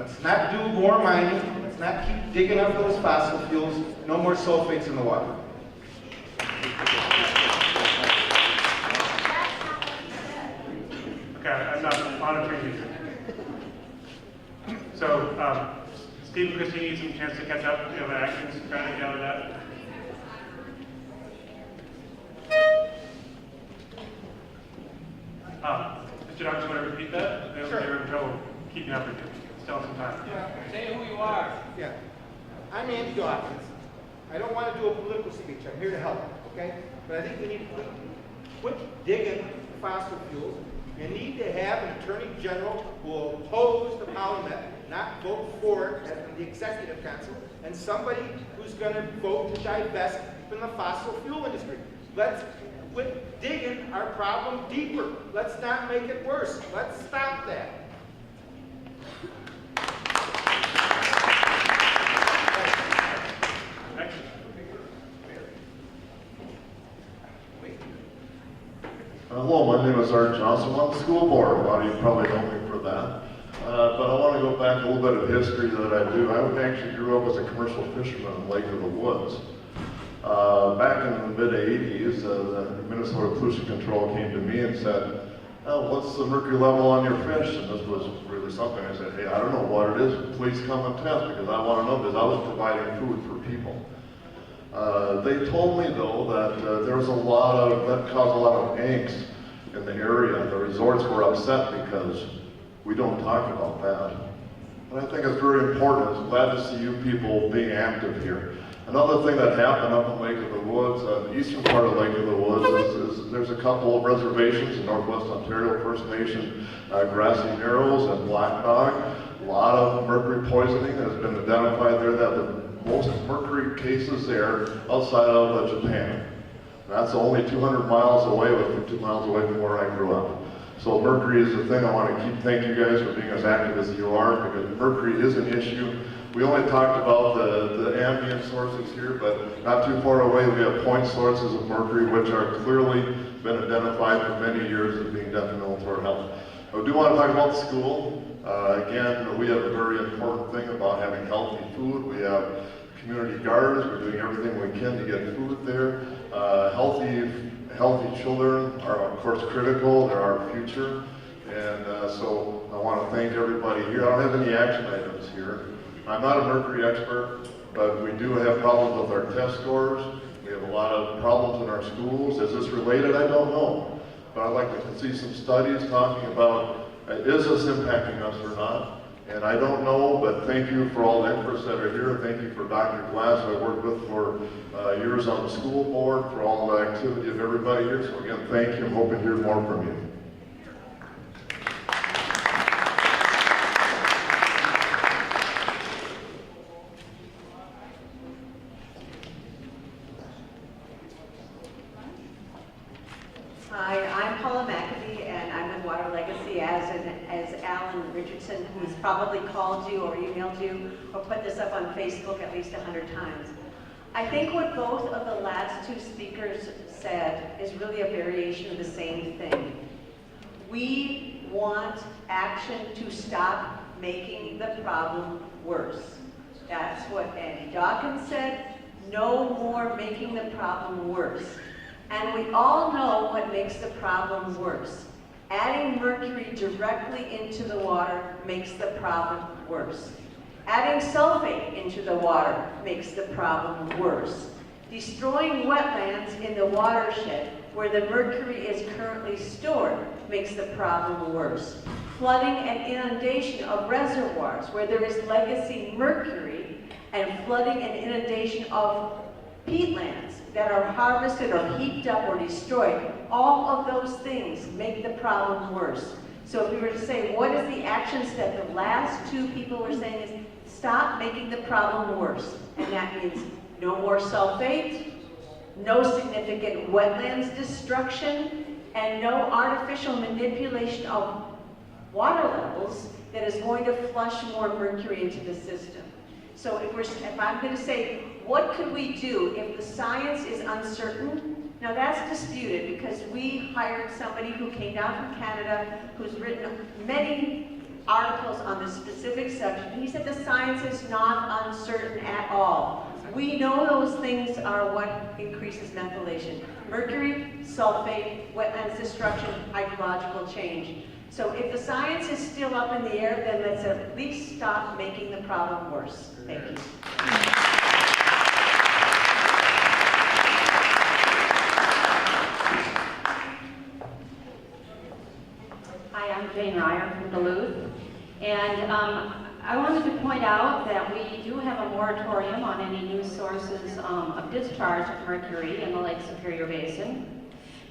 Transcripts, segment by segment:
Let's not do more mining. Let's not keep digging up those fossil fuels. No more sulfates in the water. Okay, I'm not monitoring you. So, Steve and Christine need some chance to catch up. Do you have actions trying to gather that? Mr. Doctor, want to repeat that? Sure. They're in trouble keeping up with you. Still some time. Say who you are. Yeah. I'm Andy Dawkins. I don't want to do a political speech. I'm here to help, okay? But I think we need to quit digging fossil fuels. You need to have an Attorney General who will oppose the Parliament, not vote for it at the Executive Council, and somebody who's going to vote to divest from the fossil fuel industry. Let's quit digging our problem deeper. Let's not make it worse. Let's stop that. Hello, my name is Art Johnson. I'm on the school board. A lot of you probably know me for that. But I want to go back a little bit of history that I do. I actually grew up as a commercial fisherman in Lake of the Woods. Back in the mid-'80s, the Minnesota Pollution Control came to me and said, oh, what's the mercury level on your fish? And this was really something. I said, hey, I don't know what it is. Please come and test because I want to know because I was providing food for people. They told me, though, that there was that caused a lot of angst in the area. The resorts were upset because we don't talk about that. And I think it's very important. I'm glad to see you people being active here. Another thing that happened up in Lake of the Woods, the eastern part of Lake of the Woods, is there's a couple of reservations in Northwest Ontario, First Nation, Grassy Narrows and Black Dog. A lot of mercury poisoning has been identified there. That the most mercury cases there outside of Japan. That's only 200 miles away, with 50 miles away from where I grew up. So mercury is the thing I want to thank you guys for being as active as you are, because mercury is an issue. We only talked about the ambient sources here, but not too far away we have point sources of mercury, which are clearly been identified for many years as being detrimental to our health. I do want to talk about school. Again, we have a very important thing about having healthy food. We have community gardens. We're doing everything we can to get food there. Healthy children are, of course, critical. They're our future. And so I want to thank everybody here. I don't have any action items here. I'm not a mercury expert, but we do have problems with our test scores. We have a lot of problems in our schools. Is this related? I don't know. But I'd like to see some studies talking about, is this impacting us or not? And I don't know, but thank you for all the experts that are here. Thank you for Dr. Glass, who I worked with for years on the school board, for all the activity of everybody here. So again, thank you. I'm hoping to hear more from you. Hi, I'm Paula McAfee, and I'm with Water Legacy as Alan Richardson, who's probably called you or emailed you or put this up on Facebook at least 100 times. I think what both of the last two speakers said is really a variation of the same thing. We want action to stop making the problem worse. That's what Andy Dawkins said. No more making the problem worse. And we all know what makes the problem worse. Adding mercury directly into the water makes the problem worse. Adding sulfate into the water makes the problem worse. Destroying wetlands in the watershed where the mercury is currently stored makes the problem worse. Flooding and inundation of reservoirs where there is legacy mercury, and flooding and inundation of peatlands that are harvested or heaped up or destroyed, all of those things make the problem worse. So if we were to say, what is the action step? The last two people were saying is, stop making the problem worse. And that means no more sulfate, no significant wetlands destruction, and no artificial manipulation of water levels that is going to flush more mercury into the system. So if I'm going to say, what could we do if the science is uncertain? Now that's disputed because we hired somebody who came down from Canada who's written many articles on this specific subject. He said the science is not uncertain at all. We know those things are what increases methylation. Mercury, sulfate, wetlands destruction, hydrological change. So if the science is still up in the air, then let's at least stop making the problem worse. Thank you. Hi, I'm Jane Ryer from Duluth, and I wanted to point out that we do have a moratorium on any new sources of discharge of mercury in the Lake Superior Basin,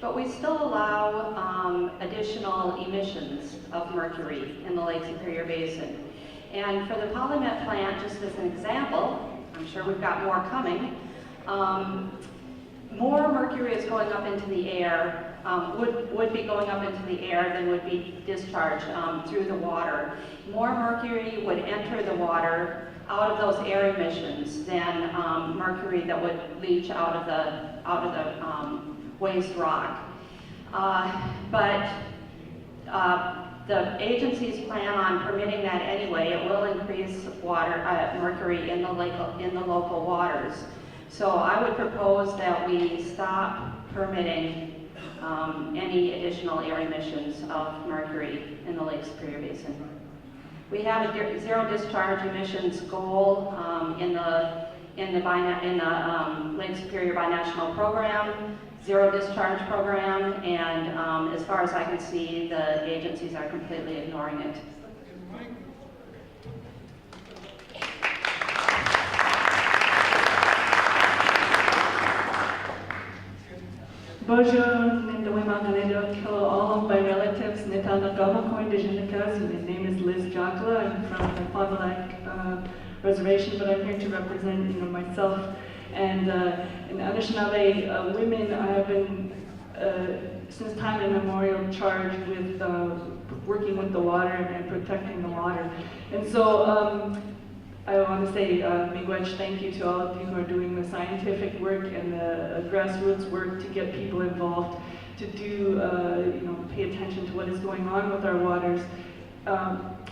but we still allow additional emissions of mercury in the Lake Superior Basin. And for the Polymet plant, just as an example, I'm sure we've got more coming, more mercury is going up into the air, would be going up into the air than would be discharged through the water. More mercury would enter the water out of those air emissions than mercury that would leach out of the waste rock. But the agencies plan on permitting that anyway. It will increase mercury in the local waters. So I would propose that we stop permitting any additional air emissions of mercury in the Lake Superior Basin. We have a zero discharge emissions goal in the Lake Superior Binational Program, zero discharge program, and as far as I can see, the agencies are completely ignoring it. Bonjour, hello all of my relatives. My name is Liz Jacla. I'm from the Fond du Lac Reservation, but I'm here to represent, myself and Anishinaabe women. I have been since time immemorial charged with working with the water and protecting the water, and so. I want to say miigwech thank you to all of you who are doing the scientific work and the grassroots work to get people involved, to do, pay attention to what is going on with our waters,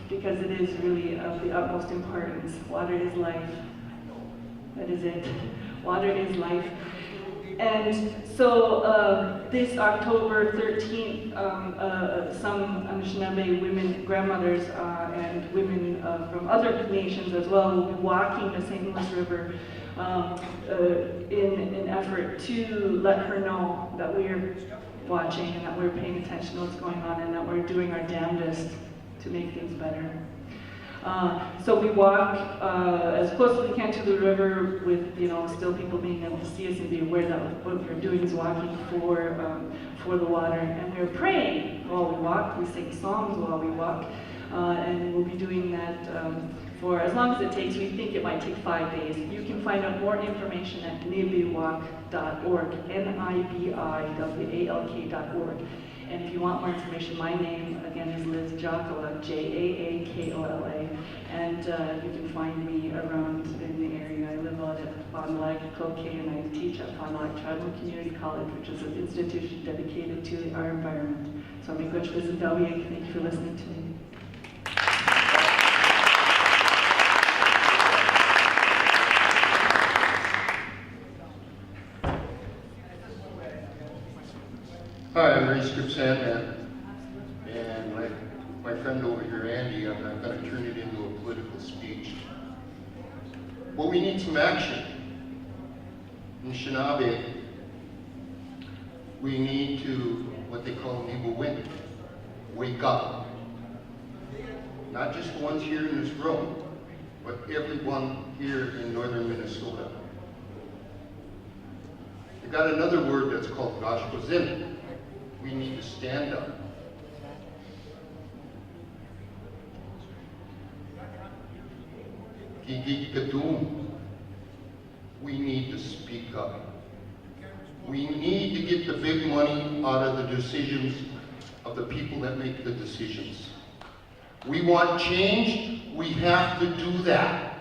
because it is really of the utmost importance. Water is life. That is it. Water is life. And so this October 13th, some Anishinaabe women, grandmothers, and women from other nations as well will be walking the St. Louis River in an effort to let her know that we're watching and that we're paying attention to what's going on and that we're doing our damnedest to make things better. So we walk as close as we can to the river with, still people being able to see us and be aware that what we're doing is walking for the water. And we're praying while we walk. We sing songs while we walk. And we'll be doing that for as long as it takes. We think it might take 5 days. You can find out more information at nibiwalk.org, NIBIWALK.org. And if you want more information, my name, again, is Liz Jaakola, Jaakola. And you can find me around in the area. I live out at Fond du Lac, Cloquet, and I teach at Fond du Lac Tribal Community College, which is an institution dedicated to our environment. So I'm Miigwech Vizindawi. Thank you for listening to me. Hi, I'm Ray Script Sandman, and my friend over here, Andy, I'm going to turn it into a political speech. Well, we need some action. In Anishinaabe, we need to, what they call Nibiwin, wake up. Not just the ones here in this room, but everyone here in northern Minnesota. They got another word that's called Gashkozin. We need to stand up. We need to speak up. We need to get the big money out of the decisions of the people that make the decisions. We want change, we have to do that.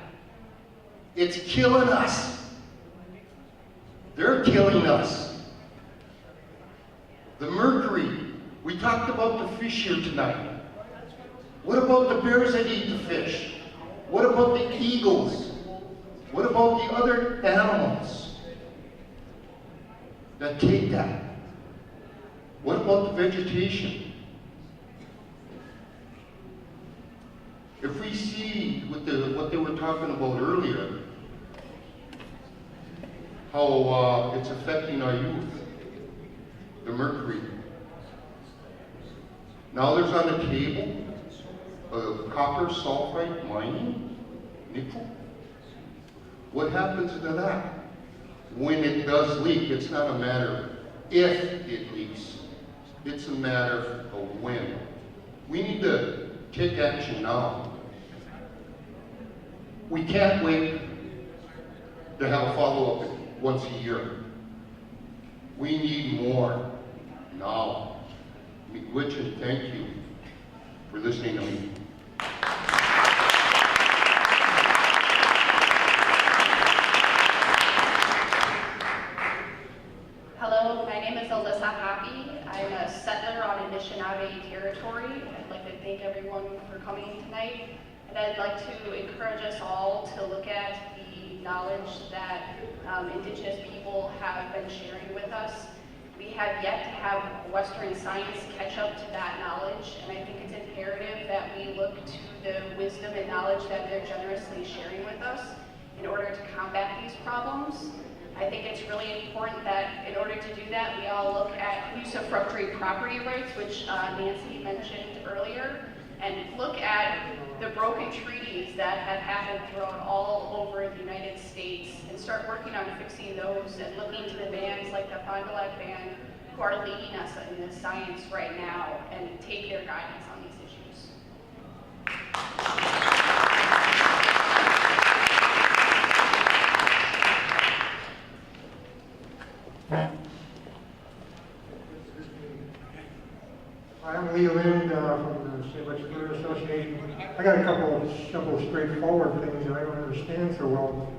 It's killing us. They're killing us. The mercury, we talked about the fish here tonight. What about the bears that eat the fish? What about the eagles? What about the other animals that take that? What about the vegetation? If we see what they were talking about earlier, how it's affecting our youth, the mercury. Now there's on the table copper sulfide mining, nickel. What happens to that? When it does leak, it's not a matter if it leaks, it's a matter of when. We need to take action now. We can't wait to have a follow-up once a year. We need more now. Richard, thank you for listening to me. Hello, my name is Alyssa Hoppy. I'm a settler on Anishinaabe territory. I'd like to thank everyone for coming tonight. And I'd like to encourage us all to look at the knowledge that Indigenous people have been sharing with us. We have yet to have Western science catch up to that knowledge, and I think it's imperative that we look to the wisdom and knowledge that they're generously sharing with us in order to combat these problems. I think it's really important that in order to do that, we all look at usufructuary property rights, which Nancy mentioned earlier, and look at the broken treaties that have happened throughout all over the United States and start working on fixing those and looking to the bands like the Fond du Lac Band who are leading us in this science right now and take their guidance on these issues. I'm Lee Lind from the St. Louis Bird Association. I got a couple of simple, straightforward things that I don't understand so well.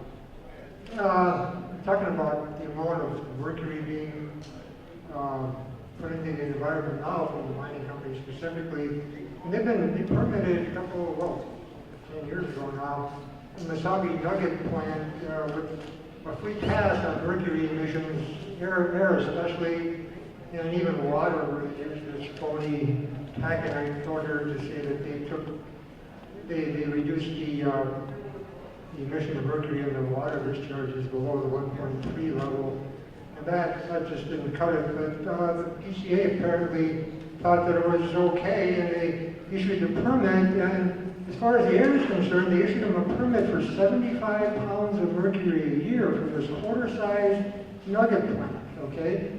Talking about the amount of mercury being put into the environment now from the mining companies specifically, and they permitted a couple, well, 10 years ago now, in the Saudi Nugget plant with a free pass on mercury emissions, air especially, and even water, where they used this phony taconite filter to say that they reduced the emission of mercury in the water discharges below the 1.3 level, and that just didn't cut it. But the PCA apparently thought that it was okay, and they issued a permit. And as far as the air is concerned, they issued them a permit for 75 pounds of mercury a year for this quarter-sized nugget plant. Okay.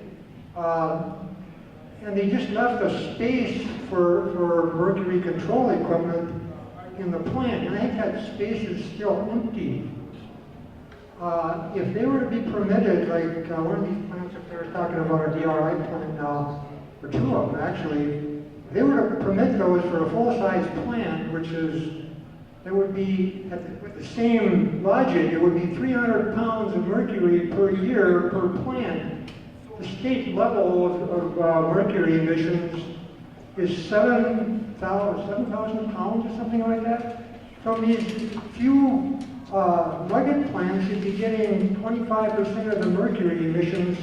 And they just left a space for mercury control equipment in the plant, and I think that space is still empty. If they were to be permitted, like one of these plants up there is talking about a DRI plant now, or two of them actually, if they were to permit those for a full-size plant, which is, it would be, with the same logic, it would be 300 pounds of mercury per year per plant. The state level of mercury emissions is 7,000 pounds or something like that. From these few nugget plants, you'd be getting 25% of the mercury emissions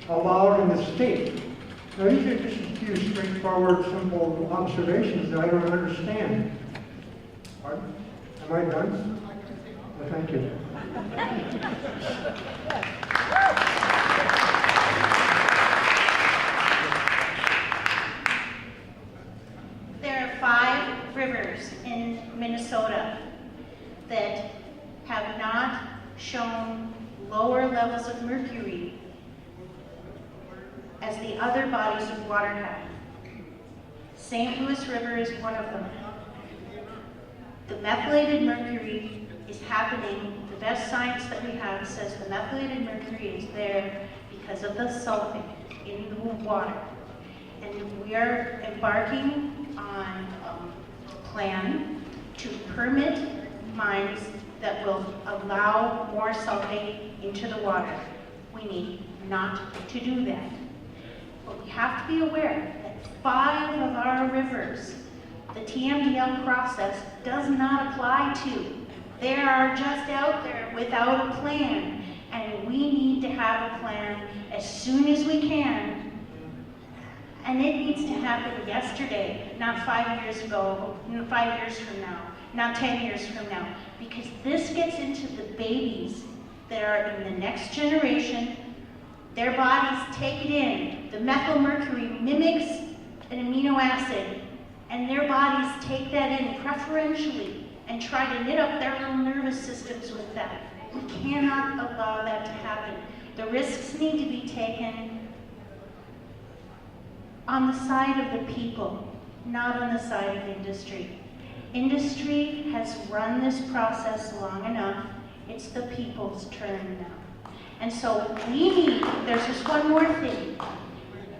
allowed in the state. Now these are just a few straightforward, simple observations that I don't understand. Pardon? Am I done? Well, thank you. There are 5 rivers in Minnesota that have not shown lower levels of mercury as the other bodies of water have. St. Louis River is one of them. The methylated mercury is happening. The best science that we have says the methylated mercury is there because of the sulfate in the water. And we are embarking on a plan to permit mines that will allow more sulfate into the water. We need not to do that. But we have to be aware that 5 of our rivers the TMDL process does not apply to. They are just out there without a plan, and we need to have a plan as soon as we can. And it needs to happen yesterday, not 5 years ago, 5 years from now, not 10 years from now, because this gets into the babies that are in the next generation. Their bodies take it in. The methylmercury mimics an amino acid, and their bodies take that in preferentially and try to knit up their little nervous systems with that. We cannot allow that to happen. The risks need to be taken on the side of the people, not on the side of industry. Industry has run this process long enough. It's the people's turn now. And so we need, there's just one more thing.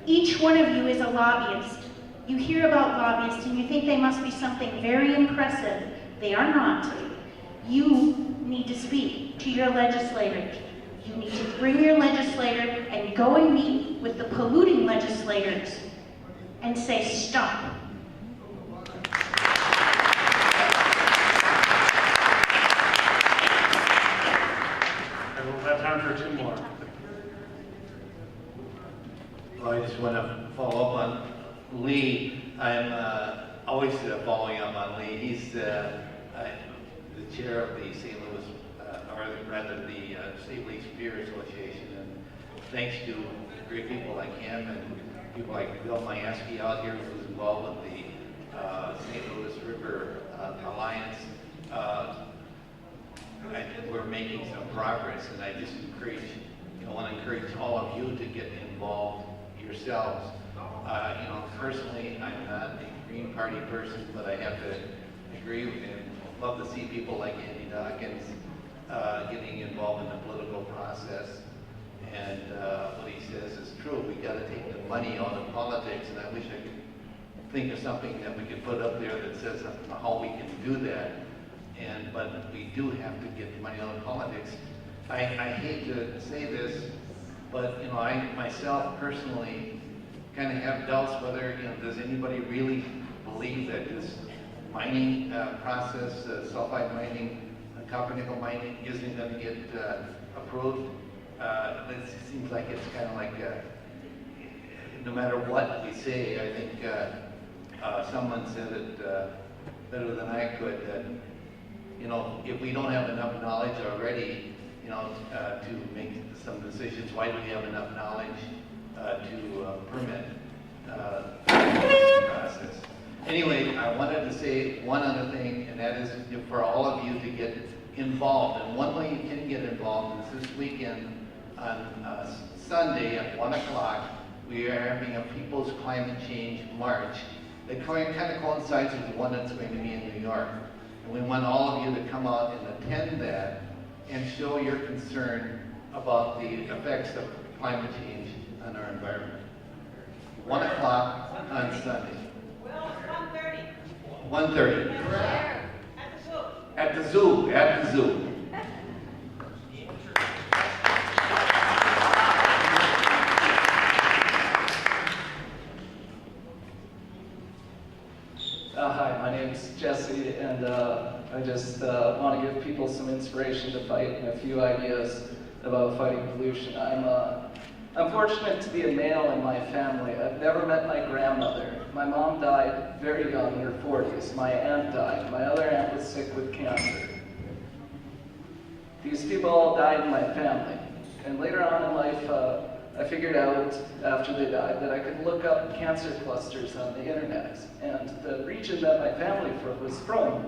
Each one of you is a lobbyist. You hear about lobbyists and you think they must be something very impressive. They are not. You need to speak to your legislators. You need to bring your legislator and go and meet with the polluting legislators and say, stop. And we'll have time for 2 more. Well, I just want to follow up on Lee. I'm always following up on Lee. He's the chair of the St. Louis, or rather the St. Louis Beer Association. And thanks to great people like him and people like Bill Mayeski out here, who's involved with the St. Louis River Alliance, we're making some progress. And I just encourage, want to encourage all of you to get involved yourselves. Personally, I'm not a Green Party person, but I have to agree with him. Love to see people like Andy Dawkins getting involved in the political process. And what he says is true. We got to take the money out of politics, and I wish I could think of something that we could put up there that says how we can do that. But we do have to get the money out of politics. I hate to say this, but I myself personally kind of have doubts whether does anybody really believe that this mining process, sulfide mining, copper nickel mining, isn't going to get approved. It seems like it's kind of like no matter what we say, I think someone said it better than I could. That if we don't have enough knowledge already, to make some decisions, why do we have enough knowledge to permit the process? Anyway, I wanted to say one other thing, and that is for all of you to get involved. And one way you can get involved is this weekend on Sunday at 1 o'clock, we are having a People's Climate Change March that kind of coincides with the one that's going to be in New York. And we want all of you to come out and attend that and show your concern about the effects of climate change on our environment. 1 o'clock on Sunday. Well, it's 1:30. 1:30. Where? At the zoo. At the zoo. At the zoo. Hi, my name's Jesse, and I just want to give people some inspiration to fight and a few ideas about fighting pollution. I'm fortunate to be a male in my family. I've never met my grandmother. My mom died very young, in her 40s. My aunt died. My other aunt was sick with cancer. These people all died in my family. And later on in life, I figured out, after they died, that I could look up cancer clusters on the internet. And the region that my family was from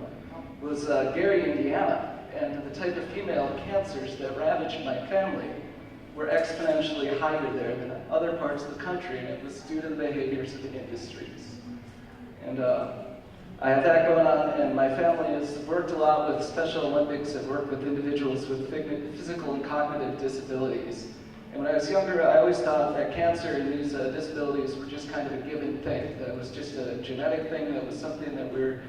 was Gary, Indiana. And the type of female cancers that ravaged my family were exponentially higher there than other parts of the country, and it was due to the behaviors of the industries. And I have that going on, and my family has worked a lot with Special Olympics and worked with individuals with physical and cognitive disabilities. And when I was younger, I always thought that cancer and these disabilities were just kind of a given thing, that it was just a genetic thing, that was something that we're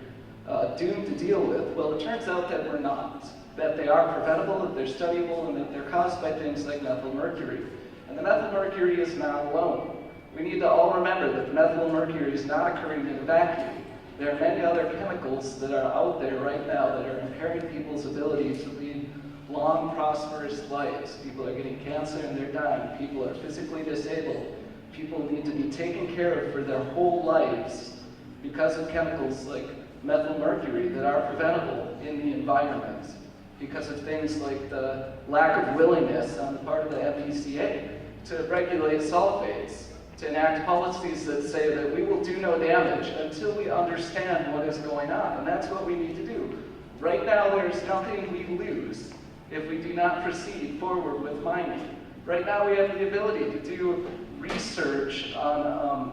doomed to deal with. Well, it turns out that we're not, that they are preventable, that they're studyable, and that they're caused by things like methylmercury. And the methylmercury is not alone. We need to all remember that the methylmercury is not occurring in a vacuum. There are many other chemicals that are out there right now that are impairing people's ability to lead long, prosperous lives. People are getting cancer and they're dying. People are physically disabled. People need to be taken care of for their whole lives because of chemicals like methylmercury that are preventable in the environment, because of things like the lack of willingness on the part of the MPCA to regulate sulfates, to enact policies that say that we will do no damage until we understand what is going on. And that's what we need to do. Right now, there's nothing we lose if we do not proceed forward with mining. Right now, we have the ability to do research on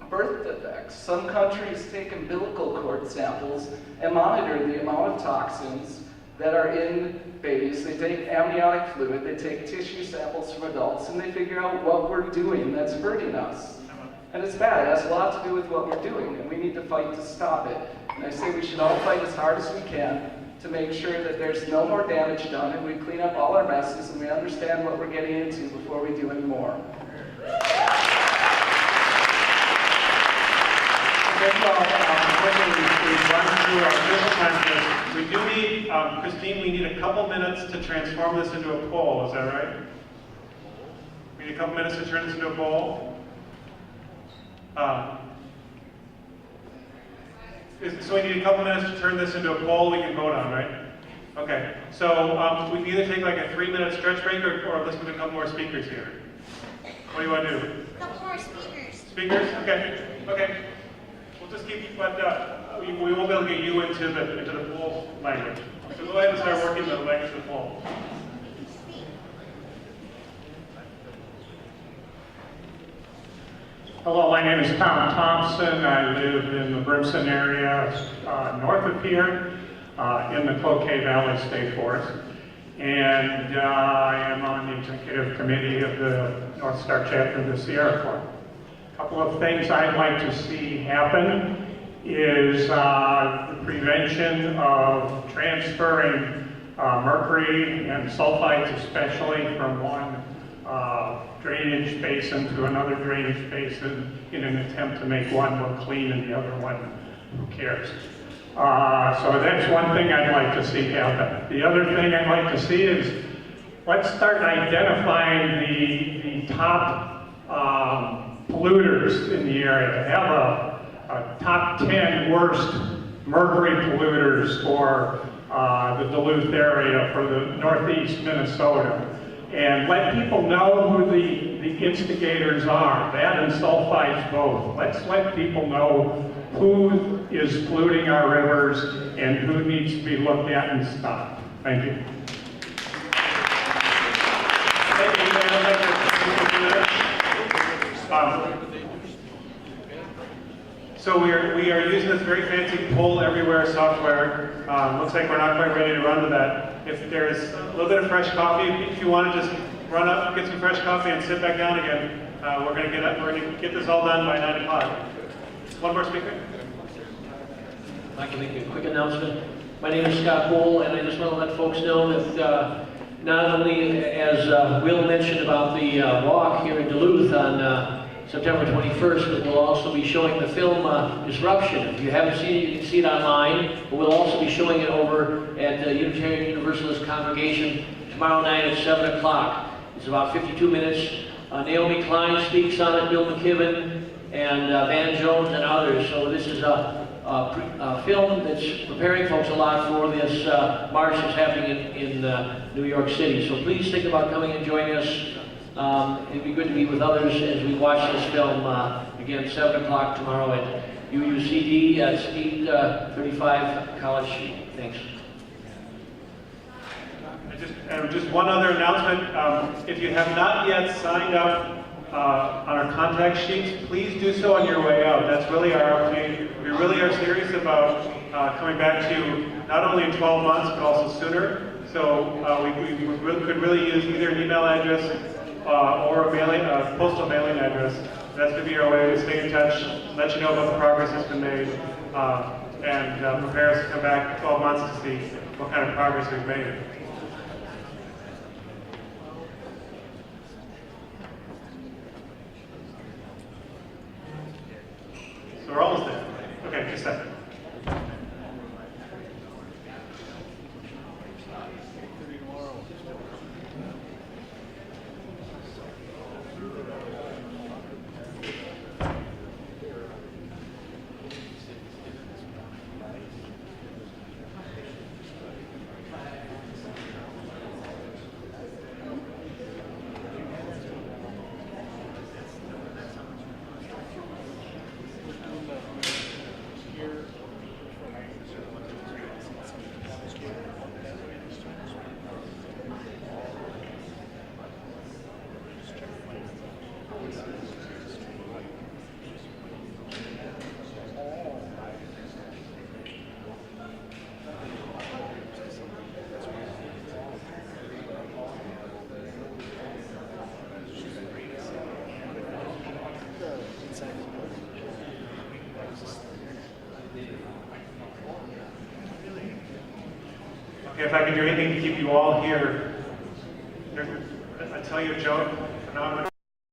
birth defects. Some countries take umbilical cord samples and monitor the amount of toxins that are in babies. They take amniotic fluid, they take tissue samples from adults, and they figure out what we're doing that's hurting us. And it's bad. It has a lot to do with what we're doing, and we need to fight to stop it. And I say we should all fight as hard as we can to make sure that there's no more damage done, and we clean up all our messes, and we understand what we're getting into before we do any more. We've run through our official time for this. We do need, Christine, we need a couple minutes to transform this into a poll, is that right? We need a couple minutes to turn this into a poll. So we need a couple minutes to turn this into a poll we can vote on, right? Okay, so we can either take like a 3-minute stretch break or listen to a couple more speakers here. What do you want to do? A couple more speakers. Speakers? Okay. Okay. We'll just keep, but we won't be able to get you into the poll language. So go ahead and start working the language of the poll. Hello, my name is Tom Thompson. I live in the Brimson area north of here in the Cloquet Valley State Forest. And I am on the executive committee of the North Star chapter of the Sierra Club. A couple of things I'd like to see happen is the prevention of transferring mercury and sulfides especially from one drainage basin to another drainage basin in an attempt to make one look clean and the other one, who cares? So that's one thing I'd like to see happen. The other thing I'd like to see is let's start identifying the top polluters in the area. Have a top 10 worst mercury polluters for the Duluth area, for the northeast Minnesota. And let people know who the instigators are, that and sulfides both. Let's let people know who is polluting our rivers and who needs to be looked at and stopped. Thank you. So we are using this very fancy poll everywhere software. Looks like we're not quite ready to run with that. If there's a little bit of fresh coffee, if you want to just run up, get some fresh coffee, and sit back down again, we're going to get this all done by 9 o'clock. One more speaker. I can make a quick announcement. My name is Scott Bull, and I just want to let folks know that not only, as Will mentioned about the walk here in Duluth on September 21st, but we'll also be showing the film Disruption. If you haven't seen it, you can see it online, but we'll also be showing it over at the Unitarian Universalist Congregation tomorrow night at 7 o'clock. It's about 52 minutes. Naomi Klein speaks on it, Bill McKibben, and Van Jones and others. So this is a film that's preparing folks a lot for this march that's happening in New York City. So please think about coming and joining us. It'd be good to be with others as we watch this film again, 7 o'clock tomorrow at UUCD at Speed 35 College Street. Thanks. Just one other announcement. If you have not yet signed up on our contact sheets, please do so on your way out. That's really our opportunity. We really are serious about coming back to you not only in 12 months, but also sooner. So we could really use either an email address or a postal mailing address. That's going to be our way to stay in touch, let you know about the progress that's been made, and prepare us to come back in 12 months to see what kind of progress we've made. So we're almost there. Okay, just a second. if I can do anything to keep you all here, I'll tell you a joke.